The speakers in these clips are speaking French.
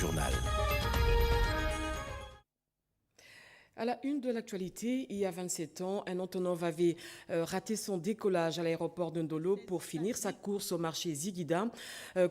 journal. À la une de l'actualité, il y a 27 ans, un Antonov avait raté son décollage à l'aéroport de Ndolo pour finir sa course au marché Ziguida,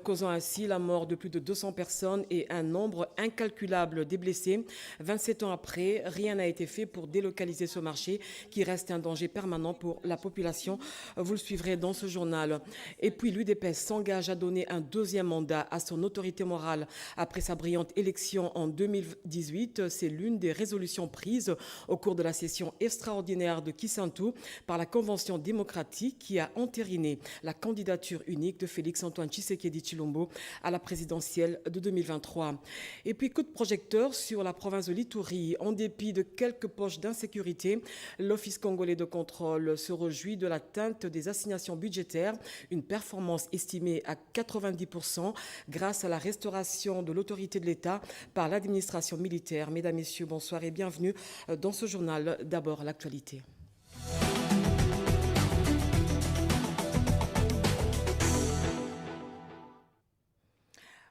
causant ainsi la mort de plus de 200 personnes et un nombre incalculable de blessés. 27 ans après, rien n'a été fait pour délocaliser ce marché qui reste un danger permanent pour la population. Vous le suivrez dans ce journal. Et puis l'UDPS s'engage à donner un deuxième mandat à son autorité morale après sa brillante élection en 2018. C'est l'une des résolutions prises au cours de la session extraordinaire de Kisantu par la Convention démocratique qui a entériné la candidature unique de Félix-Antoine Tshisekedi Tshilombo à la présidentielle de 2023. Et puis coup de projecteur sur la province de l'Ituri. En dépit de quelques poches d'insécurité, l'Office congolais de contrôle se réjouit de l'atteinte des assignations budgétaires, une performance estimée à 90% grâce à la restauration de l'autorité de l'État par l'administration militaire. Mesdames, Messieurs, bonsoir et bienvenue dans ce journal. D'abord, l'actualité.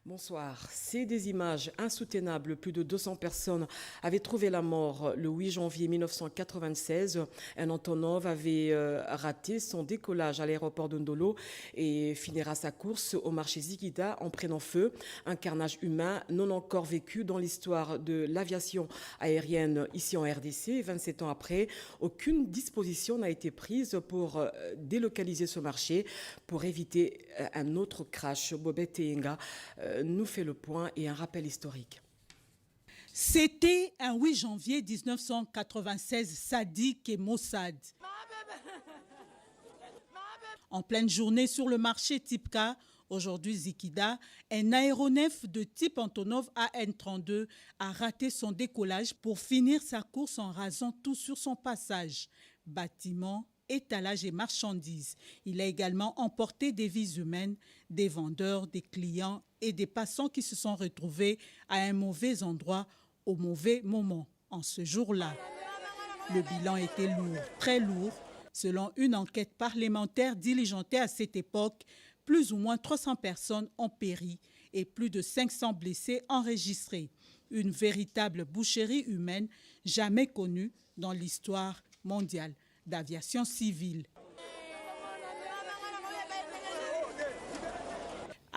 Bonsoir. C'est des images insoutenables. Plus de 200 personnes avaient trouvé la mort le 8 janvier 1996. Un Antonov avait raté son décollage à l'aéroport de Ndolo et finira sa course au marché Ziguida en prenant feu. Un carnage humain non encore vécu dans l'histoire de l'aviation aérienne ici en RDC. 27 ans après, aucune disposition n'a été prise pour délocaliser ce marché pour éviter un autre crash. Bobet Tenga nous fait le point et un rappel historique. C'était un 8 janvier 1996, Sadiq et Mossad. En pleine journée sur le marché Tipka, aujourd'hui Zikida, un aéronef de type Antonov AN-32 a raté son décollage pour finir sa course en rasant tout sur son passage. Bâtiments, étalage et marchandises. Il a également emporté des vies humaines, des vendeurs, des clients et des passants qui se sont retrouvés à un mauvais endroit au mauvais moment en ce jour-là. Le bilan était lourd, très lourd. Selon une enquête parlementaire diligentée à cette époque, plus ou moins 300 personnes ont péri et plus de 500 blessés enregistrés. Une véritable boucherie humaine jamais connue dans l'histoire mondiale d'aviation civile.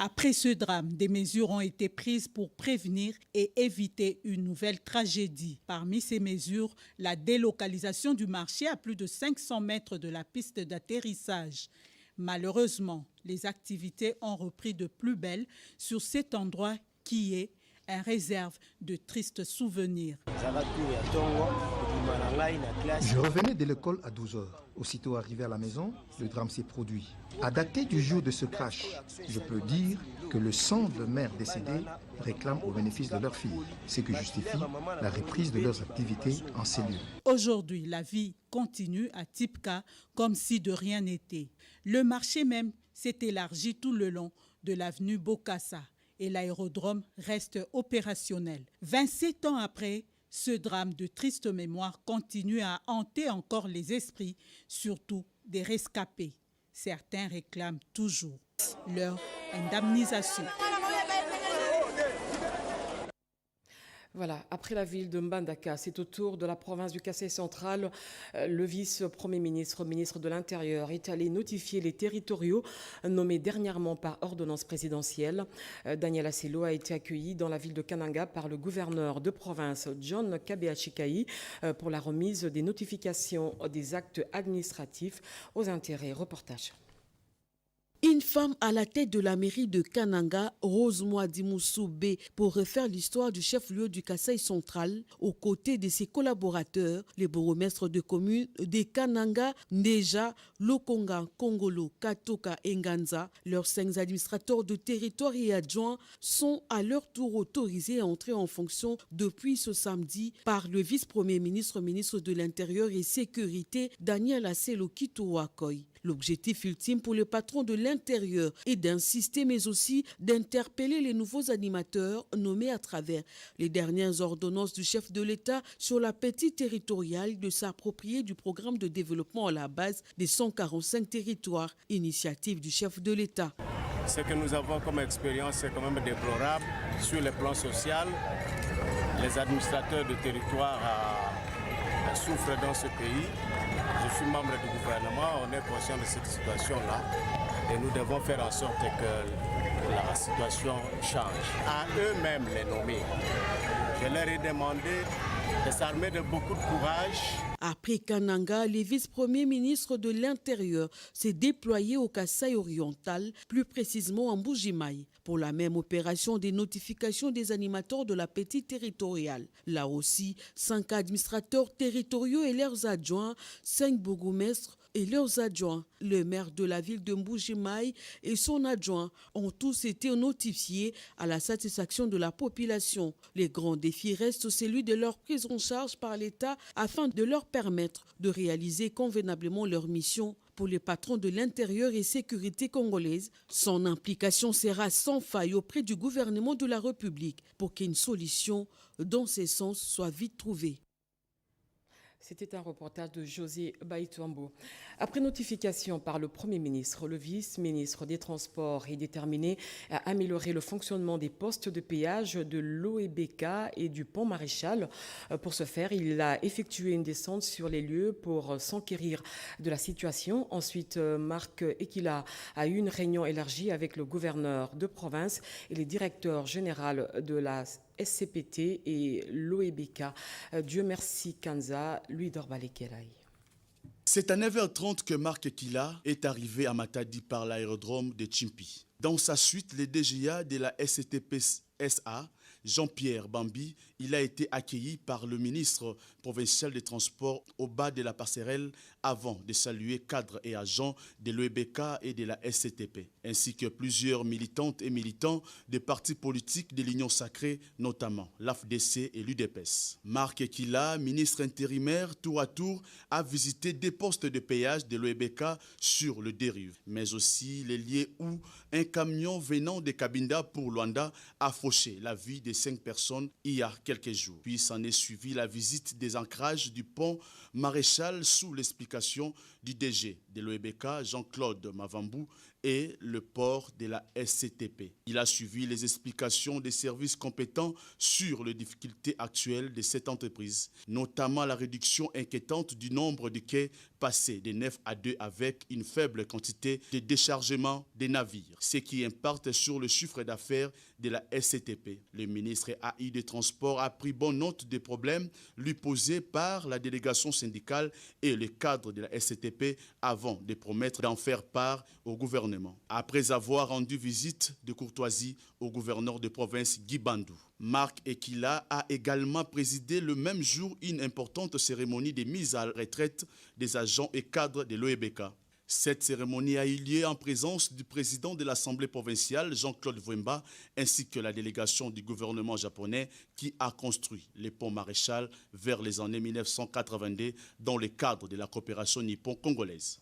Après ce drame, des mesures ont été prises pour prévenir et éviter une nouvelle tragédie. Parmi ces mesures, la délocalisation du marché à plus de 500 mètres de la piste d'atterrissage. Malheureusement, les activités ont repris de plus belle sur cet endroit qui est un réserve de tristes souvenirs. Je revenais de l'école à 12h. Aussitôt arrivé à la maison, le drame s'est produit. À dater du jour de ce crash, je peux dire que le sang de mères décédées réclame au bénéfice de leur fille, ce qui justifie la reprise de leurs activités en cellule. Aujourd'hui, la vie continue à Tipka comme si de rien n'était. Le marché même s'est élargi tout le long de l'avenue Bokassa et l'aérodrome reste opérationnel. 27 ans après, ce drame de triste mémoire continue à hanter encore les esprits, surtout des rescapés. Certains réclament toujours leur indemnisation. Voilà, après la ville de Mbandaka, c'est au tour de la province du Kasaï central. Le vice-premier ministre, ministre de l'Intérieur, est allé notifier les territoriaux nommés dernièrement par ordonnance présidentielle. Daniel Asselo a été accueilli dans la ville de Kananga par le gouverneur de province, John Kabeachikaï, pour la remise des notifications des actes administratifs aux intérêts. Reportage. Une femme à la tête de la mairie de Kananga, Rose Mouadimoussou B, pour refaire l'histoire du chef-lieu du Kasaï central, aux côtés de ses collaborateurs, les bourgmestres de communes de Kananga, Neja, Lokonga, Kongolo, Katoka et Nganza. Leurs 5 administrateurs de territoire et adjoints sont à leur tour autorisés à entrer en fonction depuis ce samedi par le vice-premier ministre, ministre de l'Intérieur et Sécurité, Daniel Asselo Kitouakoy. L'objectif ultime pour le patron de l'Intérieur est d'insister mais aussi d'interpeller les nouveaux animateurs nommés à travers les dernières ordonnances du chef de l'État sur la petite territoriale de s'approprier du programme de développement à la base des 145 territoires, initiative du chef de l'État. Ce que nous avons comme expérience, c'est quand même déplorable. Sur le plan social, les administrateurs de territoire souffrent dans ce pays. Je suis membre du gouvernement, on est conscient de cette situation-là et nous devons faire en sorte que la situation change. À eux-mêmes les nommer. Je leur ai demandé de s'armer de beaucoup de courage. Après Kananga, le vice-premier ministre de l'Intérieur s'est déployé au Kasaï oriental, plus précisément en Mbuji-Mayi, pour la même opération des notifications des animateurs de la petite territoriale. Là aussi, 5 administrateurs territoriaux et leurs adjoints, 5 bourgmestres et leurs adjoints, le maire de la ville de Mbuji-Mayi et son adjoint ont tous été notifiés à la satisfaction de la population. Les grands défis restent celui de leur prise en charge par l'État afin de leur permettre de réaliser convenablement leur mission. Pour les patrons de l'intérieur et sécurité congolaise, son implication sera sans faille auprès du gouvernement de la République pour qu'une solution dans ce sens soit vite trouvée. C'était un reportage de José Baïtuambo. Après notification par le Premier ministre, le vice-ministre des Transports est déterminé à améliorer le fonctionnement des postes de péage de l'OEBK et du pont Maréchal. Pour ce faire, il a effectué une descente sur les lieux pour s'enquérir de la situation. Ensuite, Marc Ekila a eu une réunion élargie avec le gouverneur de province et le directeur général de la SCPT et l'OEBK. Dieu merci Kanza, lui d'Orbalekelaï. C'est à 9h30 que Marc Ekila est arrivé à Matadi par l'aérodrome de Chimpi. Dans sa suite, le DGA de la SCTP-SA, Jean-Pierre Bambi, il a été accueilli par le ministre provincial des Transports au bas de la passerelle avant de saluer cadres et agents de l'OEBK et de la SCTP, ainsi que plusieurs militantes et militants des partis politiques de l'Union sacrée, notamment l'AFDC et l'UDPS. Marc Ekila, ministre intérimaire, tour à tour, a visité des postes de péage de l'OEBK sur le Dérive, mais aussi les lieux où un camion venant de Cabinda pour Luanda a fauché la vie de 5 personnes il y a quelques jours. Puis s'en est suivi la visite des ancrages du pont Maréchal sous l'explication du DG de l'OEBK, Jean-Claude Mavambou, et le port de la SCTP. Il a suivi les explications des services compétents sur les difficultés actuelles de cette entreprise, notamment la réduction inquiétante du nombre de quais passés de 9 à 2 avec une faible quantité de déchargement des navires, ce qui impacte sur le chiffre d'affaires de la SCTP. Le ministre AI des Transports a pris bonne note des problèmes lui posés par la délégation syndicale et le cadre de la SCTP avant de promettre d'en faire part au gouvernement. Après avoir rendu visite de courtoisie au gouverneur de province Guy Bandou, Marc Ekila a également présidé le même jour une importante cérémonie de mise à la retraite des agents et cadres de l'OEBK. Cette cérémonie a eu lieu en présence du président de l'Assemblée provinciale, Jean-Claude Vwemba, ainsi que la délégation du gouvernement japonais qui a construit les ponts Maréchal vers les années 1982 dans le cadre de la coopération nippon-congolaise.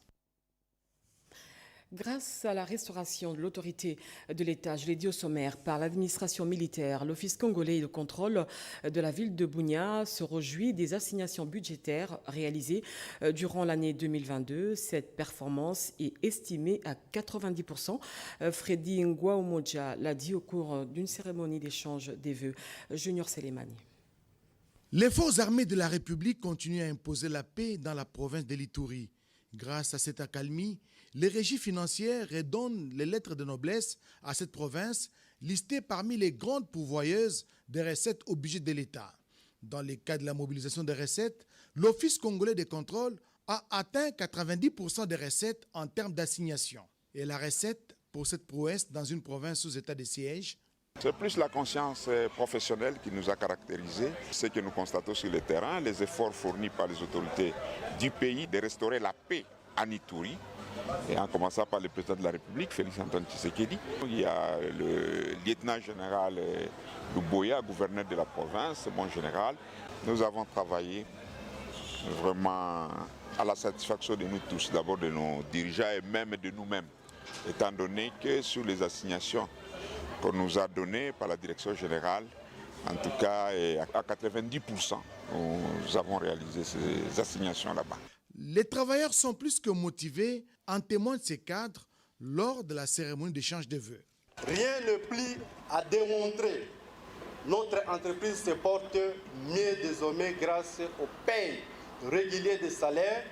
Grâce à la restauration de l'autorité de l'État, je l'ai dit au sommaire, par l'administration militaire, l'Office congolais de contrôle de la ville de Bunia se réjouit des assignations budgétaires réalisées durant l'année 2022. Cette performance est estimée à 90%. Freddy Ngwaomoja l'a dit au cours d'une cérémonie d'échange des vœux. Junior Selemani. Les forces armées de la République continuent à imposer la paix dans la province de l'Ituri. Grâce à cette accalmie, les régies financières redonnent les lettres de noblesse à cette province, listée parmi les grandes pourvoyeuses des recettes au budget de l'État. Dans le cas de la mobilisation des recettes, l'Office congolais de contrôle a atteint 90% des recettes en termes d'assignation. Et la recette pour cette prouesse dans une province sous état de siège? C'est plus la conscience professionnelle qui nous a caractérisés, ce que nous constatons sur le terrain, les efforts fournis par les autorités du pays de restaurer la paix en Ituri, et en commençant par le président de la République, Félix-Antoine Tshisekedi. Il y a le lieutenant général Luboya, gouverneur de la province, mon général. Nous avons travaillé vraiment à la satisfaction de nous tous, d'abord de nos dirigeants et même de nous-mêmes, étant donné que sur les assignations qu'on nous a données par la direction générale, en tout cas à 90%, nous avons réalisé ces assignations là-bas. Les travailleurs sont plus que motivés, en témoignent ces cadres lors de la cérémonie d'échange de vœux. Rien ne plie à démontrer. Notre entreprise se porte mieux désormais grâce au paiement régulier des salaires,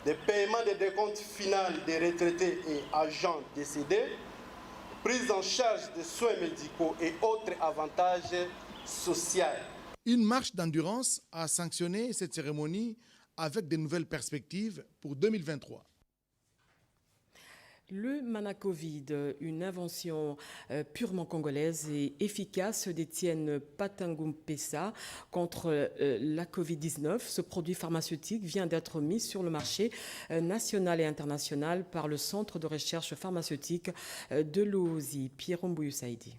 des paiements des décomptes finaux des retraités et agents décédés, prise en charge des soins médicaux et autres avantages sociaux. Une marche d'endurance a sanctionné cette cérémonie avec de nouvelles perspectives pour 2023. Le Manacovid, une invention purement congolaise et efficace d'Étienne Patangumpessa contre la Covid-19. Ce produit pharmaceutique vient d'être mis sur le marché national et international par le Centre de recherche pharmaceutique de l'OSI. Pierre Mbouyoussaïdi.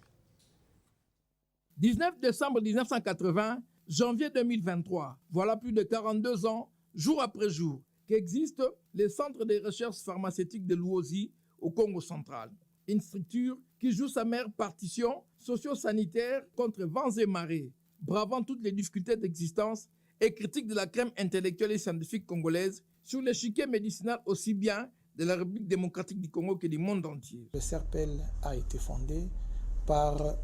19 décembre 1980, janvier 2023, voilà plus de 42 ans, jour après jour, qu'existe le Centre de recherche pharmaceutique de l'OSI au Congo central. Une structure qui joue sa mère partition socio-sanitaire contre vents et marées, bravant toutes les difficultés d'existence et critique de la crème intellectuelle et scientifique congolaise sur l'échiquier médicinal aussi bien de la République démocratique du Congo que du monde entier. Le CERPEL a été fondé par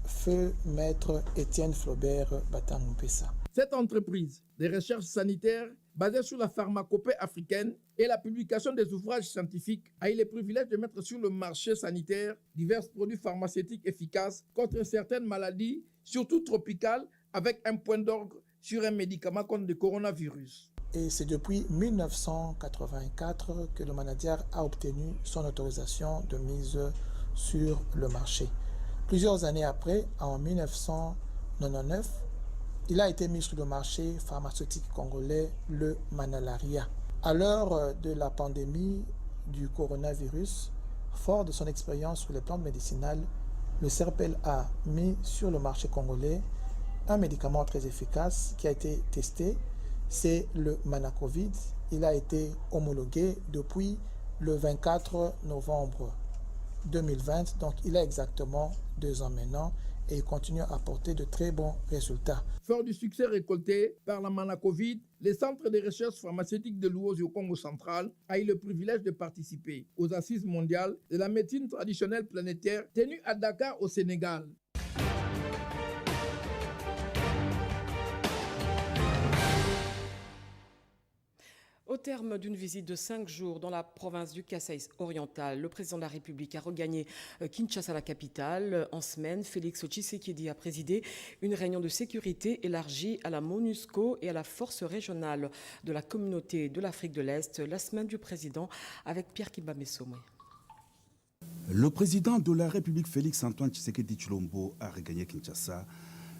Feu Maître Étienne Flaubert Patangumpessa. Cette entreprise de recherche sanitaire basée sur la pharmacopée africaine et la publication des ouvrages scientifiques a eu le privilège de mettre sur le marché sanitaire divers produits pharmaceutiques efficaces contre certaines maladies, surtout tropicales, avec un point d'orgue sur un médicament contre le coronavirus. Et c'est depuis 1984 que le Manadiar a obtenu son autorisation de mise sur le marché. Plusieurs années après, en 1999, il a été mis sur le marché pharmaceutique congolais, le Manalaria. À l'heure de la pandémie du coronavirus, fort de son expérience sur les plantes médicinales, le CERPEL a mis sur le marché congolais un médicament très efficace qui a été testé, c'est le Manacovid. Il a été homologué depuis le 24 novembre 2020, donc il a exactement 2 ans maintenant et il continue à apporter de très bons résultats. Fort du succès récolté par la Manacovid, le Centre de recherche pharmaceutique de l'OSI au Congo central a eu le privilège de participer aux assises mondiales de la médecine traditionnelle planétaire tenues à Dakar au Sénégal. Au terme d'une visite de 5 jours dans la province du Kasaï oriental, le président de la République a regagné Kinshasa, la capitale. En semaine, Félix Tshisekedi a présidé une réunion de sécurité élargie à la MONUSCO et à la force régionale de la communauté de l'Afrique de l'Est. La semaine du président avec Pierre Kimbamesomé. Le président de la République, Félix-Antoine Tshisekedi Tshilombo, a regagné Kinshasa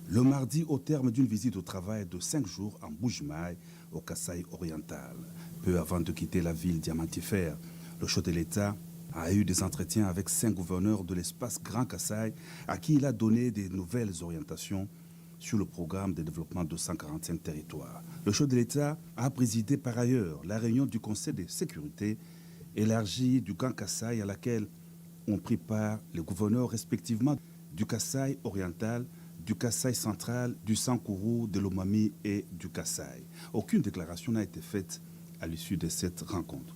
le mardi au terme d'une visite au travail de 5 jours en Mbuji-Mayi, au Kasaï oriental. Peu avant de quitter la ville diamantifère, le chef de l'État a eu des entretiens avec 5 gouverneurs de l'espace Grand Kasaï à qui il a donné des nouvelles orientations sur le programme de développement de 145 territoires. Le chef de l'État a présidé par ailleurs la réunion du Conseil de sécurité élargie du Grand Kasaï à laquelle ont pris part les gouverneurs respectivement du Kasaï oriental, du Kasaï central, du Sankourou, de l'Omami et du Kasaï. Aucune déclaration n'a été faite à l'issue de cette rencontre.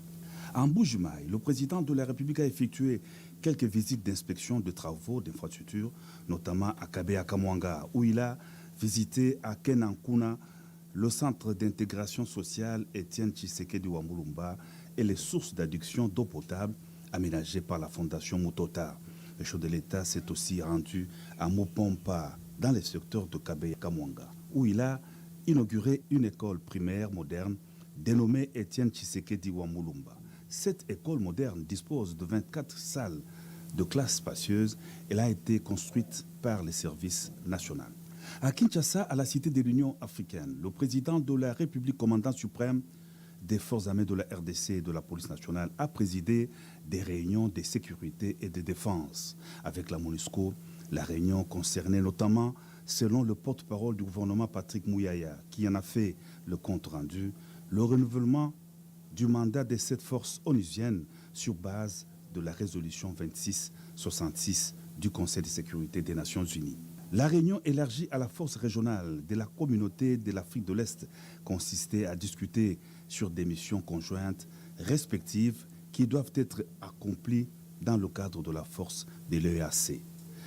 En Mbuji-Mayi, le président de la République a effectué quelques visites d'inspection de travaux d'infrastructures, notamment à Kabea-Kamwanga, où il a visité à Kenankuna le centre d'intégration sociale Étienne Tshisekedi Wambulumba et les sources d'adduction d'eau potable aménagées par la fondation Mutota. Le chef de l'État s'est aussi rendu à Mopompa, dans le secteur de Kabea-Kamwanga, où il a inauguré une école primaire moderne dénommée Étienne Tshisekedi Wambulumba. Cette école moderne dispose de 24 salles de classe spacieuse. Elle a été construite par les services nationaux. À Kinshasa, à la Cité de l'Union africaine, le président de la République, commandant suprême des forces armées de la RDC et de la police nationale, a présidé des réunions de sécurité et de défense avec la MONUSCO. La réunion concernait notamment, selon le porte-parole du gouvernement Patrick Mouyaya, qui en a fait le compte rendu, le renouvellement du mandat de cette force onusienne sur base de la résolution 2666 du Conseil de sécurité des Nations Unies. La réunion élargie à la force régionale de la communauté de l'Afrique de l'Est consistait à discuter sur des missions conjointes respectives qui doivent être accomplies dans le cadre de la force de l'EAC.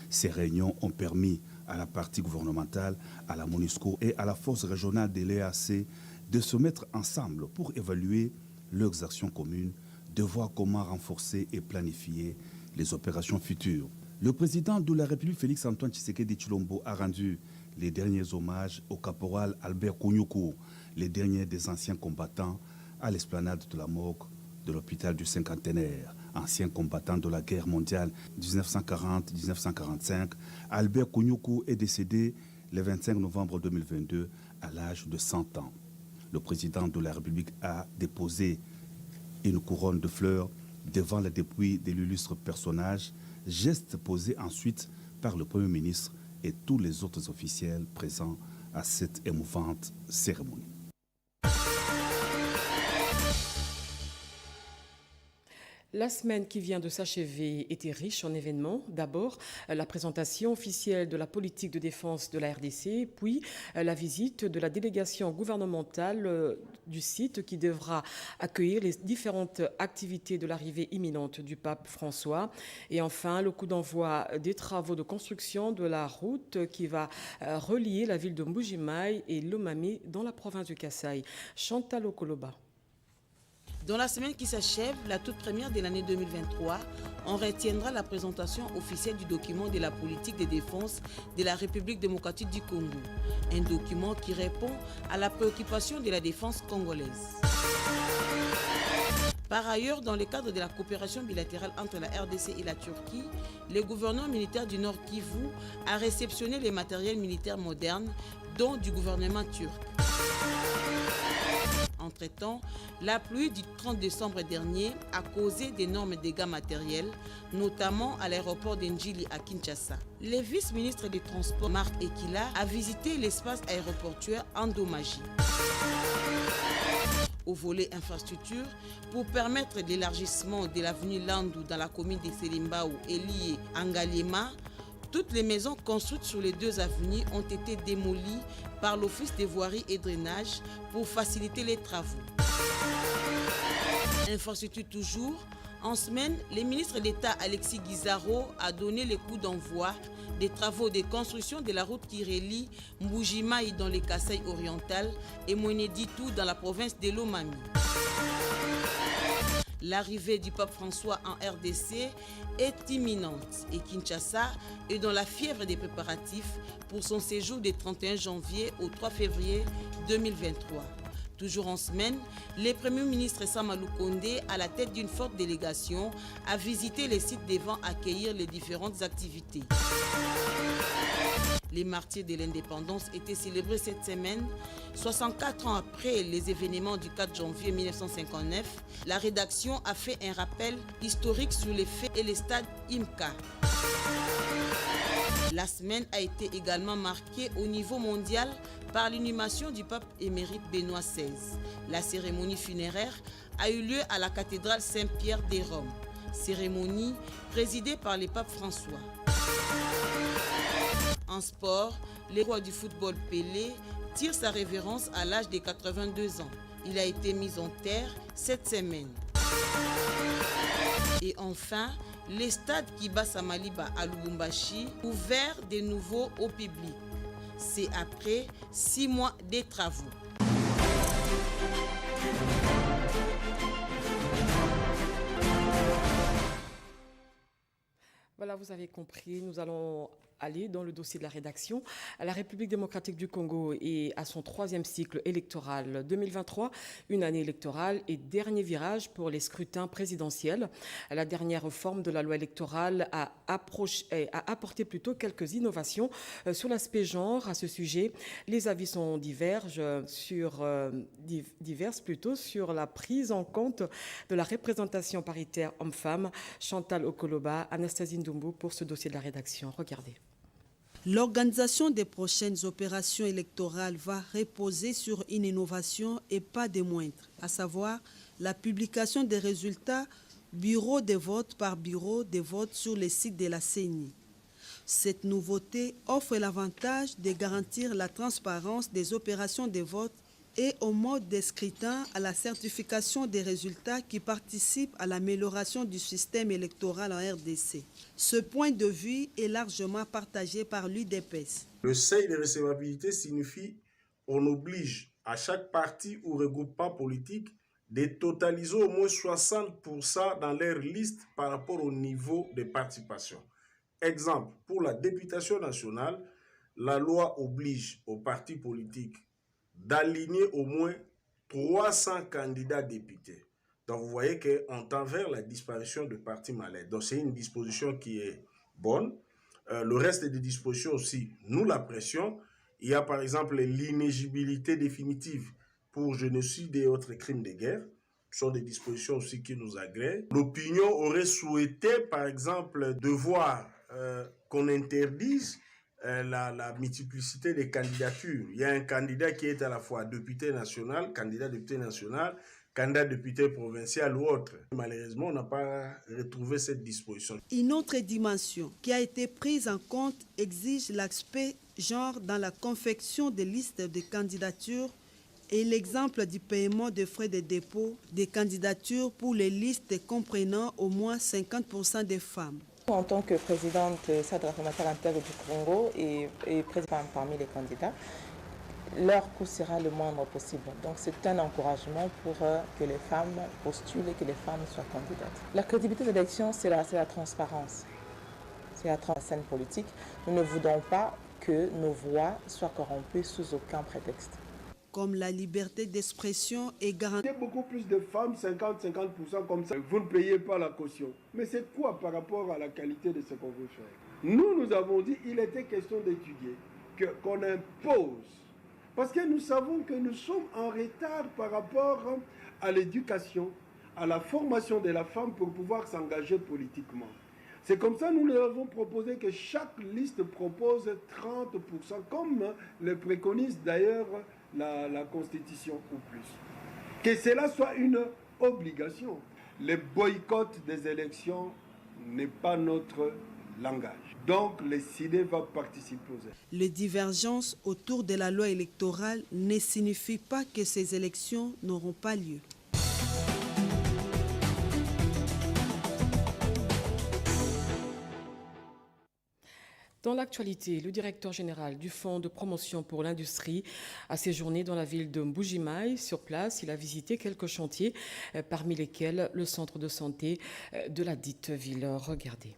Ces réunions ont permis à la partie gouvernementale, à la MONUSCO et à la force régionale de l'EAC de se mettre ensemble pour évaluer leurs actions communes, de voir comment renforcer et planifier les opérations futures. Le président de la République, Félix-Antoine Tshisekedi Tshilombo, a rendu les derniers hommages au caporal Albert Kounyoukou, les derniers des anciens combattants, à l'esplanade de la morgue de l'hôpital du Cinquantenaire. Ancien combattant de la guerre mondiale 1940-1945, Albert Kounyoukou est décédé le 25 novembre 2022 à l'âge de 100 ans. Le président de la République a déposé une couronne de fleurs devant le dépouille de l'illustre personnage, geste posé ensuite par le Premier ministre et tous les autres officiels présents à cette émouvante cérémonie. La semaine qui vient de s'achever était riche en événements. D'abord, la présentation officielle de la politique de défense de la RDC, puis la visite de la délégation gouvernementale du site qui devra accueillir les différentes activités de l'arrivée imminente du pape François. Et enfin, le coup d'envoi des travaux de construction de la route qui va relier la ville de Mbujimayi et Lomami dans la province du Kasaï. Chantal Okoloba. Dans la semaine qui s'achève, la toute première de l'année 2023, on retiendra la présentation officielle du document de la politique de défense de la République démocratique du Congo. Un document qui répond à la préoccupation de la défense congolaise. Par ailleurs, dans le cadre de la coopération bilatérale entre la RDC et la Turquie, le gouvernement militaire du Nord Kivu a réceptionné les matériels militaires modernes, dont du gouvernement turc. Entre-temps, la pluie du 30 décembre dernier a causé d'énormes dégâts matériels, notamment à l'aéroport d'Njili à Kinshasa. Le vice-ministre des Transports, Marc Ekila, a visité l'espace aéroportuaire endommagé. Au volet infrastructure, pour permettre l'élargissement de l'avenue Landou dans la commune de Selimbaou et liée à Ngaliema, toutes les maisons construites sur les deux avenues ont été démolies par l'Office des voiries et drainage pour faciliter les travaux. Infrastructure toujours, en semaine, le ministre d'État Alexis Guizarro a donné le coup d'envoi des travaux de construction de la route qui relie Mbujimayi dans le Kasaï oriental et Mweneditu dans la province de Lomami. L'arrivée du pape François en RDC est imminente et Kinshasa est dans la fièvre des préparatifs pour son séjour du 31 janvier au 3 février 2023. Toujours en semaine, le Premier ministre Samalou Kondé, à la tête d'une forte délégation, a visité les sites devant accueillir les différentes activités. Les martyrs de l'indépendance étaient célébrés cette semaine. 64 ans après les événements du 4 janvier 1959, la rédaction a fait un rappel historique sur les faits et les stades IMCA. La semaine a été également marquée au niveau mondial par l'inhumation du pape émérite Benoît XVI. La cérémonie funéraire a eu lieu à la cathédrale Saint-Pierre de Rome. Cérémonie présidée par le pape François. En sport, le roi du football Pelé tire sa révérence à l'âge de 82 ans. Il a été mis en terre cette semaine. Et enfin, les stades Kibasa Maliba à Lubumbashi ouverts de nouveau au public. C'est après 6 mois de travaux. Voilà, vous avez compris, nous allons aller dans le dossier de la rédaction. La République démocratique du Congo est à son 3e cycle électoral 2023, une année électorale et dernier virage pour les scrutins présidentiels. La dernière réforme de la loi électorale a apporté plutôt quelques innovations sur l'aspect genre. À ce sujet, les avis sont divers sur la prise en compte de la représentation paritaire homme-femme. Chantal Okoloba, Anastasie Ndumbu pour ce dossier de la rédaction. Regardez. L'organisation des prochaines opérations électorales va reposer sur une innovation et pas des moindres, à savoir la publication des résultats bureau de vote par bureau de vote sur les sites de la CENI. Cette nouveauté offre l'avantage de garantir la transparence des opérations de vote et au mode de scrutin à la certification des résultats qui participent à l'amélioration du système électoral en RDC. Ce point de vue est largement partagé par l'UDPS. Le seuil de recevabilité signifie qu'on oblige à chaque parti ou regroupement politique de totaliser au moins 60% dans leur liste par rapport au niveau de participation. Exemple, pour la députation nationale, la loi oblige aux partis politiques d'aligner au moins 300 candidats députés. Donc vous voyez qu'on tend vers la disparition de partis malais. Donc c'est une disposition qui est bonne. Le reste des dispositions aussi, nous l'apprécions. Il y a par exemple l'inéligibilité définitive pour génocide et autres crimes de guerre. Ce sont des dispositions aussi qui nous agréent. L'opinion aurait souhaité par exemple de voir qu'on interdise la multiplicité des candidatures. Il y a un candidat qui est à la fois député national, candidat député national, candidat député provincial ou autre. Malheureusement, on n'a pas retrouvé cette disposition. Une autre dimension qui a été prise en compte exige l'aspect genre dans la confection des listes de candidatures et l'exemple du paiement des frais de dépôt des candidatures pour les listes comprenant au moins 50% des femmes. En tant que présidente Centre réformateur intègre du Congo et présidente parmi les candidats, leur coût sera le moindre possible. Donc c'est un encouragement pour que les femmes postulent et que les femmes soient candidates. La crédibilité de l'élection, c'est la transparence. C'est la scène politique. Nous ne voulons pas que nos voix soient corrompues sous aucun prétexte. Comme la liberté d'expression est garantie. Il y a beaucoup plus de femmes, 50% comme ça. Vous ne payez pas la caution. Mais c'est quoi par rapport à la qualité de ce qu'on veut faire? Nous avons dit qu'il était question d'étudier, qu'on impose. Parce que nous savons que nous sommes en retard par rapport à l'éducation, à la formation de la femme pour pouvoir s'engager politiquement. C'est comme ça que nous avons proposé que chaque liste propose 30%, comme le préconise d'ailleurs la Constitution ou plus. Que cela soit une obligation. Le boycott des élections n'est pas notre langage. Donc, le CIDE va participer aux élections. Les divergences autour de la loi électorale ne signifient pas que ces élections n'auront pas lieu. Dans l'actualité, le directeur général du Fonds de promotion pour l'industrie a séjourné dans la ville de Mbuji-Mayi. Sur place, il a visité quelques chantiers, parmi lesquels le centre de santé de la dite ville. Regardez.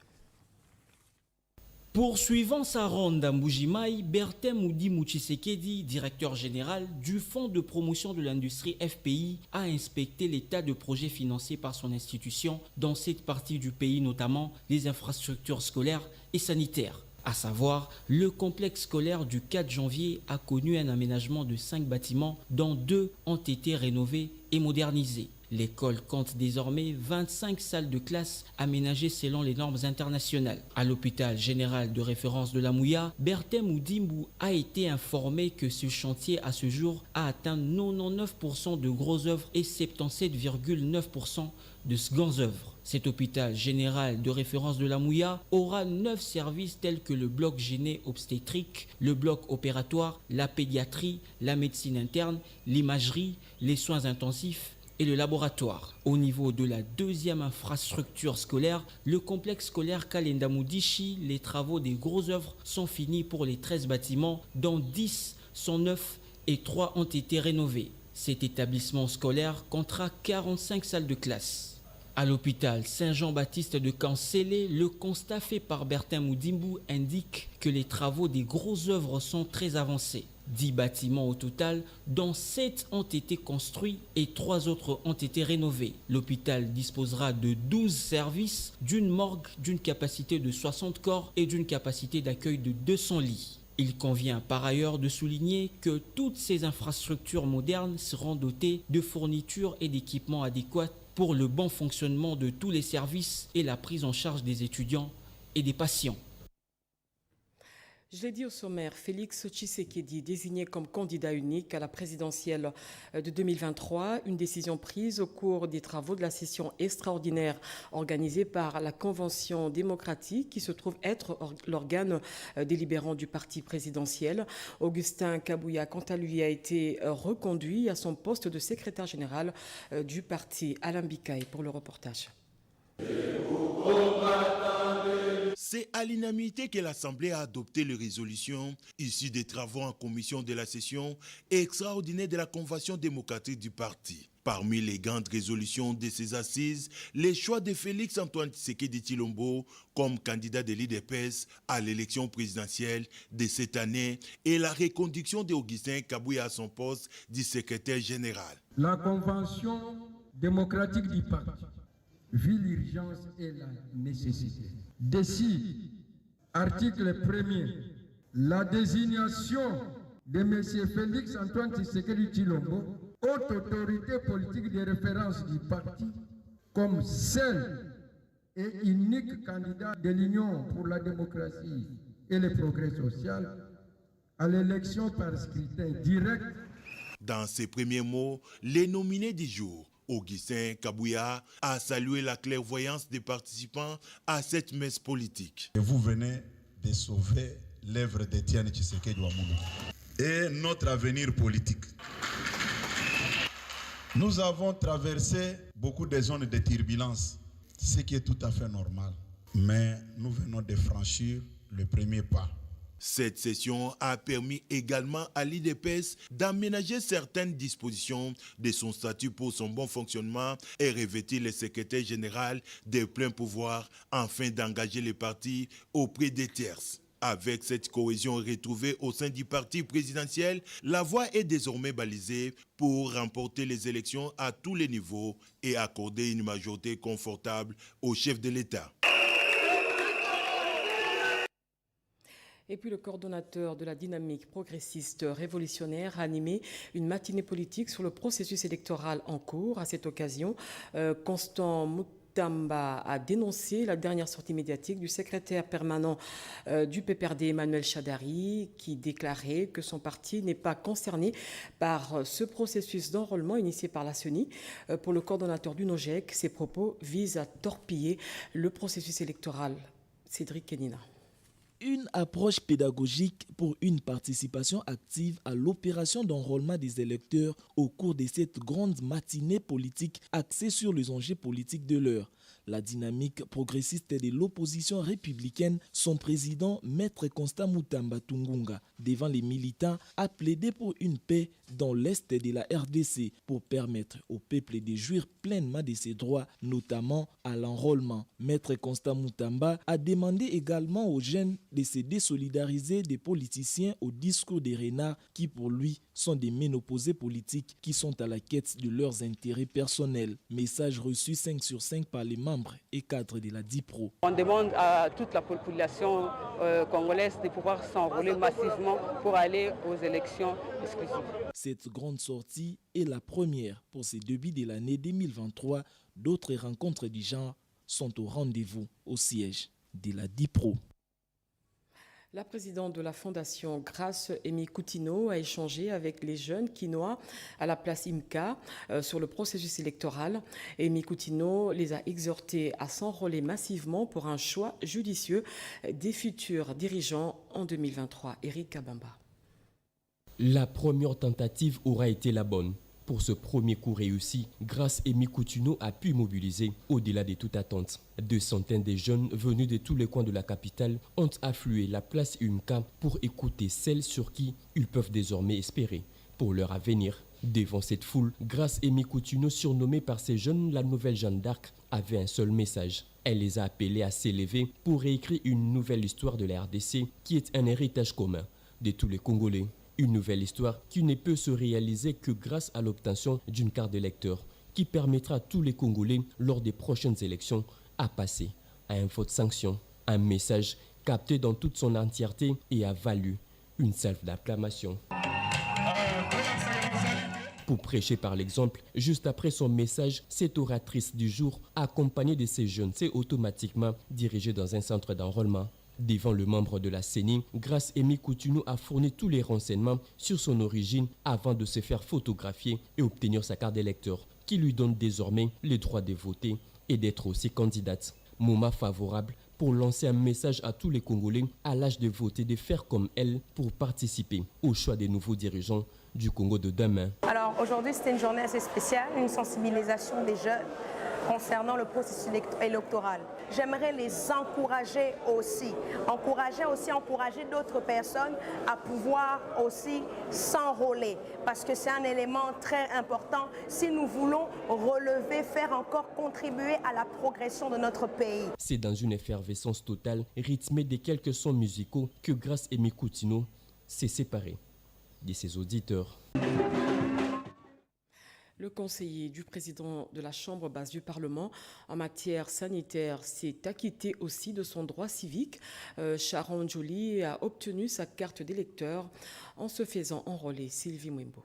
Poursuivant sa ronde à Mbuji-Mayi, Bertin Moudi Mouchisekedi, directeur général du Fonds de promotion de l'industrie FPI, a inspecté l'état de projets financés par son institution dans cette partie du pays, notamment les infrastructures scolaires et sanitaires. À savoir, le complexe scolaire du 4 janvier a connu un aménagement de 5 bâtiments, dont 2 ont été rénovés et modernisés. L'école compte désormais 25 salles de classe aménagées selon les normes internationales. À l'hôpital général de référence de la Mouya, Bertin Moudimbu a été informé que ce chantier à ce jour a atteint 99% de grosses œuvres et 77,9% de secondes œuvres. Cet hôpital général de référence de la Mouya aura 9 services tels que le bloc gyné-obstétrique, le bloc opératoire, la pédiatrie, la médecine interne, l'imagerie, les soins intensifs et le laboratoire. Au niveau de la deuxième infrastructure scolaire, le complexe scolaire Kalenda Moudichi, les travaux des grosses œuvres sont finis pour les 13 bâtiments, dont 10 sont neufs et 3 ont été rénovés. Cet établissement scolaire comptera 45 salles de classe. À l'hôpital Saint-Jean-Baptiste de Cancélé, le constat fait par Bertin Moudimbu indique que les travaux des grosses œuvres sont très avancés. 10 bâtiments au total, dont 7 ont été construits et 3 autres ont été rénovés. L'hôpital disposera de 12 services, d'une morgue d'une capacité de 60 corps et d'une capacité d'accueil de 200 lits. Il convient par ailleurs de souligner que toutes ces infrastructures modernes seront dotées de fournitures et d'équipements adéquats pour le bon fonctionnement de tous les services et la prise en charge des étudiants et des patients. Je l'ai dit au sommaire, Félix Tshisekedi, désigné comme candidat unique à la présidentielle de 2023, une décision prise au cours des travaux de la session extraordinaire organisée par la Convention démocratique qui se trouve être l'organe délibérant du parti présidentiel. Augustin Kabouya, quant à lui, a été reconduit à son poste de secrétaire général du parti. Alain Bikaï pour le reportage. C'est à l'unanimité que l'Assemblée a adopté les résolutions issues des travaux en commission de la session extraordinaire de la Convention démocratique du parti. Parmi les grandes résolutions de ces assises, les choix de Félix Antoine Tshisekedi Tshilombo comme candidat de l'UDPS à l'élection présidentielle de cette année et la reconduction d'Augustin Kabouya à son poste de secrétaire général. La Convention démocratique du parti vit l'urgence et la nécessité. Décide, article 1er, la désignation de M. Félix Antoine Tshisekedi Tshilombo, haute autorité politique de référence du parti, comme seul et unique candidat de l'Union pour la démocratie et le progrès social à l'élection par scrutin direct. Dans ses premiers mots, les nominés du jour, Augustin Kabouya a salué la clairvoyance des participants à cette messe politique. Vous venez de sauver l'œuvre d'Étienne Tshisekedi Tshilombo et notre avenir politique. Nous avons traversé beaucoup de zones de turbulence, ce qui est tout à fait normal. Mais nous venons de franchir le premier pas. Cette session a permis également à l'UDPS d'aménager certaines dispositions de son statut pour son bon fonctionnement et revêtir le secrétaire général des pleins pouvoirs afin d'engager les partis auprès des tierces. Avec cette cohésion retrouvée au sein du parti présidentiel, la voie est désormais balisée pour remporter les élections à tous les niveaux et accorder une majorité confortable au chef de l'État. Et puis le coordonnateur de la dynamique progressiste révolutionnaire a animé une matinée politique sur le processus électoral en cours. À cette occasion, Constant Mutamba a dénoncé la dernière sortie médiatique du secrétaire permanent du PPRD, Emmanuel Chadari, qui déclarait que son parti n'est pas concerné par ce processus d'enrôlement initié par la CENI. Pour le coordonnateur du NOJEC, ces propos visent à torpiller le processus électoral. Cédric Kenina. Une approche pédagogique pour une participation active à l'opération d'enrôlement des électeurs au cours de cette grande matinée politique axée sur les enjeux politiques de l'heure. La dynamique progressiste de l'opposition républicaine, son président, Maître Constant Mutamba Tungunga, devant les militants, a plaidé pour une paix dans l'est de la RDC pour permettre au peuple de jouir pleinement de ses droits, notamment à l'enrôlement. Maître Constant Mutamba a demandé également aux jeunes de se désolidariser des politiciens au discours des renards qui, pour lui, sont des ménopausés politiques qui sont à la quête de leurs intérêts personnels. Message reçu 5 sur 5 par les membres et cadres de la DIPRO. On demande à toute la population congolaise de pouvoir s'enrôler massivement pour aller aux élections exclusives. Cette grande sortie est la première pour ce début de l'année 2023. D'autres rencontres du genre sont au rendez-vous au siège de la DIPRO. La présidente de la Fondation Grâce, Amy Coutinho, a échangé avec les jeunes quinois à la place IMCA sur le processus électoral. Amy Coutinho les a exhortés à s'enrôler massivement pour un choix judicieux des futurs dirigeants en 2023. Eric Abamba. La première tentative aura été la bonne. Pour ce premier coup réussi, grâce à Amy Coutinho a pu mobiliser au-delà de toute attente. Des centaines de jeunes venus de tous les coins de la capitale ont afflué la place UMCA pour écouter celles sur qui ils peuvent désormais espérer pour leur avenir. Devant cette foule, grâce à Amy Coutinho, surnommée par ces jeunes la nouvelle Jeanne d'Arc, avait un seul message. Elle les a appelés à s'élever pour réécrire une nouvelle histoire de la RDC qui est un héritage commun de tous les Congolais. Une nouvelle histoire qui ne peut se réaliser que grâce à l'obtention d'une carte d'électeur qui permettra à tous les Congolais, lors des prochaines élections, à passer à un vote sanction. Un message capté dans toute son entièreté et a valu une salve d'acclamation. Pour prêcher par l'exemple, juste après son message, cette oratrice du jour, accompagnée de ces jeunes, s'est automatiquement dirigée dans un centre d'enrôlement. Devant le membre de la CENI, Grace Amy Coutinho a fourni tous les renseignements sur son origine avant de se faire photographier et obtenir sa carte d'électeur, qui lui donne désormais le droit de voter et d'être aussi candidate. Moment favorable pour lancer un message à tous les Congolais à l'âge de voter de faire comme elle pour participer au choix des nouveaux dirigeants du Congo de demain. Alors aujourd'hui, c'était une journée assez spéciale, une sensibilisation des jeunes concernant le processus électoral. J'aimerais les encourager aussi d'autres personnes à pouvoir aussi s'enrôler parce que c'est un élément très important si nous voulons relever, faire encore contribuer à la progression de notre pays. C'est dans une effervescence totale, rythmée de quelques sons musicaux, que Grace Amy Coutinho s'est séparée de ses auditeurs. Le conseiller du président de la Chambre basse du Parlement en matière sanitaire s'est acquitté aussi de son droit civique. Sharon Joly a obtenu sa carte d'électeur en se faisant enrôler. Sylvie Mwembo.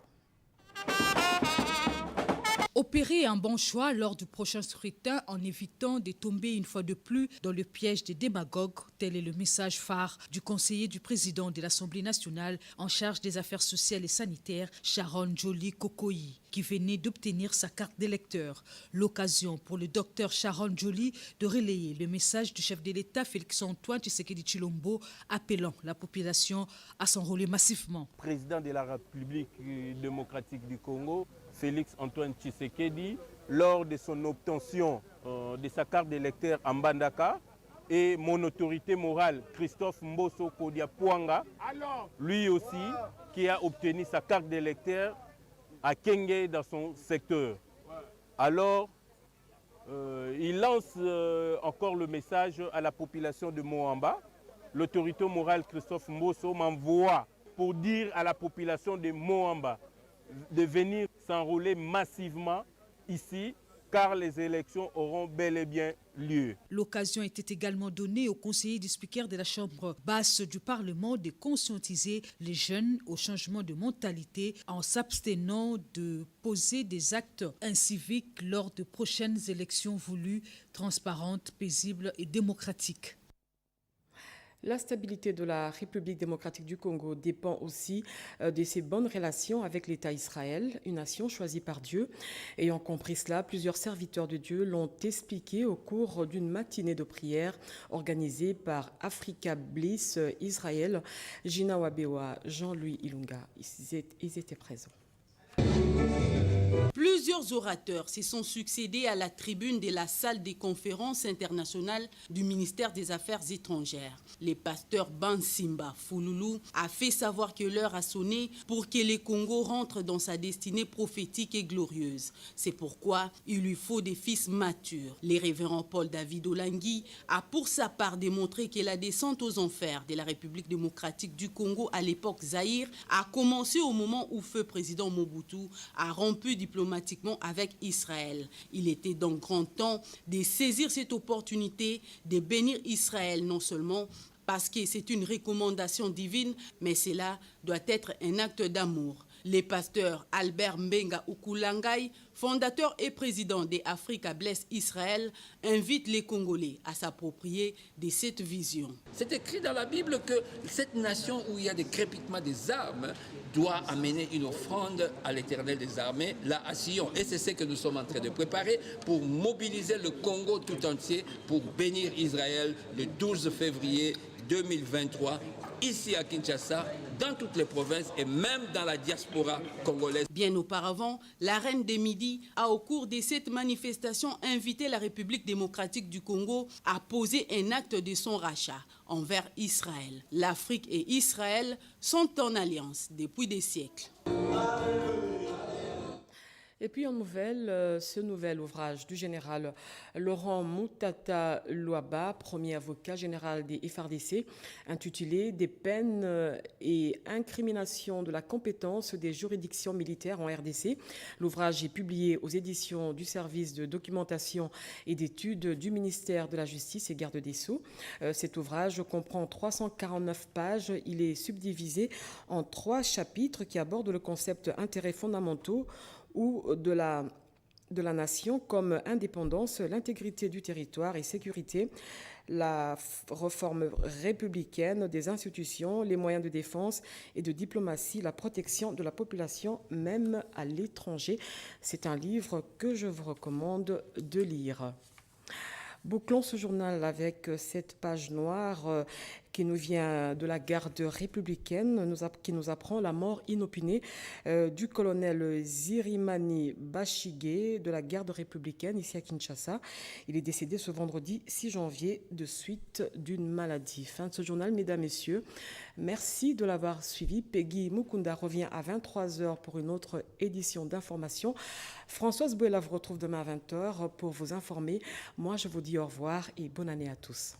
Opérer un bon choix lors du prochain scrutin en évitant de tomber une fois de plus dans le piège des démagogues, tel est le message phare du conseiller du président de l'Assemblée nationale en charge des affaires sociales et sanitaires, Sharon Joly Kokoyi, qui venait d'obtenir sa carte d'électeur. L'occasion pour le docteur Sharon Joly de relayer le message du chef de l'État Félix-Antoine Tshisekedi Tshilombo appelant la population à s'enrôler massivement. Président de la République démocratique du Congo, Félix-Antoine Tshisekedi, lors de son obtention de sa carte d'électeur à Mbandaka, et mon autorité morale, Christophe Mbosso Kodia Pwanga, lui aussi, qui a obtenu sa carte d'électeur à Kenge dans son secteur. Alors, il lance encore le message à la population de Moamba. L'autorité morale, Christophe Mbosso, m'envoie pour dire à la population de Moamba de venir s'enrôler massivement ici, car les élections auront bel et bien lieu. L'occasion était également donnée aux conseillers du speaker de la Chambre basse du Parlement de conscientiser les jeunes au changement de mentalité en s'abstenant de poser des actes inciviques lors de prochaines élections voulues, transparentes, paisibles et démocratiques. La stabilité de la République démocratique du Congo dépend aussi de ses bonnes relations avec l'État Israël, une nation choisie par Dieu. Ayant compris cela, plusieurs serviteurs de Dieu l'ont expliqué au cours d'une matinée de prière organisée par Africa Bliss Israël. Gina Wabewa, Jean-Louis Ilunga, ils étaient présents. Plusieurs orateurs se sont succédés à la tribune de la salle des conférences internationales du ministère des Affaires étrangères. Le pasteur Bansimba Fouloulou a fait savoir que l'heure a sonné pour que le Congo rentre dans sa destinée prophétique et glorieuse. C'est pourquoi il lui faut des fils matures. Le révérend Paul David Olangui a pour sa part démontré que la descente aux enfers de la République démocratique du Congo à l'époque Zaïre a commencé au moment où feu président Mobutu a rompu diplomatiquement avec Israël. Il était donc grand temps de saisir cette opportunité de bénir Israël, non seulement parce que c'est une recommandation divine, mais cela doit être un acte d'amour. Le pasteur Albert Mbenga Ukulangai, fondateur et président des Africa Bless Israël, invite les Congolais à s'approprier de cette vision. C'est écrit dans la Bible que cette nation où il y a des crépitements des armes doit amener une offrande à l'Éternel des armées, là à Sion. Et c'est ce que nous sommes en train de préparer pour mobiliser le Congo tout entier pour bénir Israël le 12 février 2023, ici à Kinshasa, dans toutes les provinces et même dans la diaspora congolaise. Bien auparavant, la reine des Midi a, au cours de cette manifestation, invité la République démocratique du Congo à poser un acte de son rachat envers Israël. L'Afrique et Israël sont en alliance depuis des siècles. Et puis en nouvelle, ce nouvel ouvrage du général Laurent Moutata Louaba, premier avocat général des FARDC, intitulé « Des peines et incriminations de la compétence des juridictions militaires en RDC ». L'ouvrage est publié aux éditions du service de documentation et d'études du ministère de la Justice et Garde des Sceaux. Cet ouvrage comprend 349 pages. Il est subdivisé en 3 chapitres qui abordent le concept intérêts fondamentaux ou de la de la nation comme indépendance, l'intégrité du territoire et sécurité, la réforme républicaine des institutions, les moyens de défense et de diplomatie, la protection de la population, même à l'étranger. C'est un livre que je vous recommande de lire. Bouclons ce journal avec cette page noire qui nous vient de la garde républicaine, qui nous apprend la mort inopinée du colonel Zirimani Bashige de la garde républicaine ici à Kinshasa. Il est décédé ce vendredi 6 janvier de suite d'une maladie. Fin de ce journal, mesdames, messieurs. Merci de l'avoir suivi. Peggy Mukunda revient à 23h pour une autre édition d'information. Françoise Bouella vous retrouve demain à 20h pour vous informer. Moi, je vous dis au revoir et bonne année à tous.